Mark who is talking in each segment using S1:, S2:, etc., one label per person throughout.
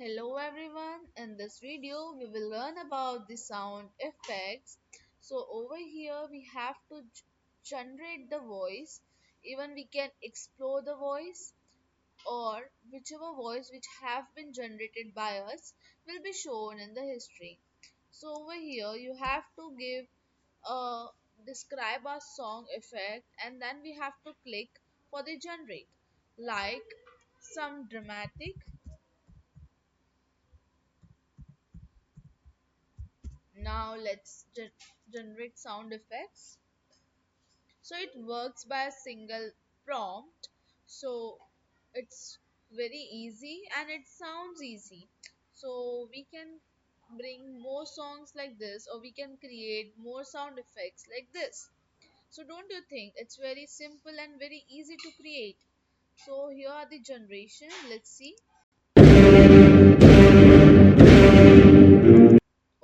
S1: Hello everyone, in this video we will learn about the sound effects. So over here we have to generate the voice. Even we can explore the voice, or whichever voice which have been generated by us will be shown in the history. So over here you have to give a describe a song effect, and then we have to click for the generate, like some dramatic. Now let's generate sound effects. So it works by a single prompt. So it's very easy and it sounds easy. So we can bring more songs like this, or we can create more sound effects like this. So don't you think it's very simple and very easy to create? So here are the generation. Let's see.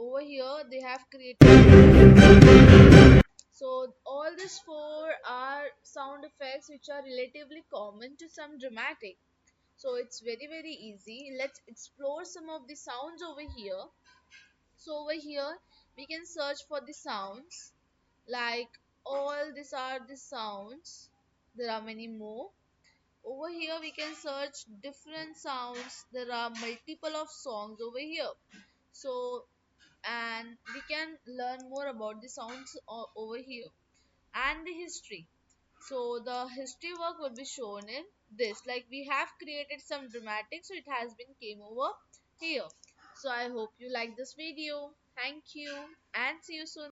S1: Over here they have created. So all these four are sound effects which are relatively common to some dramatic. So it's very easy. Let's explore some of the sounds over here. So over here we can search for the sounds, like all these are the sounds. There are many more. Over here we can search different sounds. There are multiple of songs over here. So and we can learn more about the sounds over here and the history. So the history work will be shown in this. Like we have created some dramatic, so it has been came over here. So I hope you like this video. Thank you and see you soon.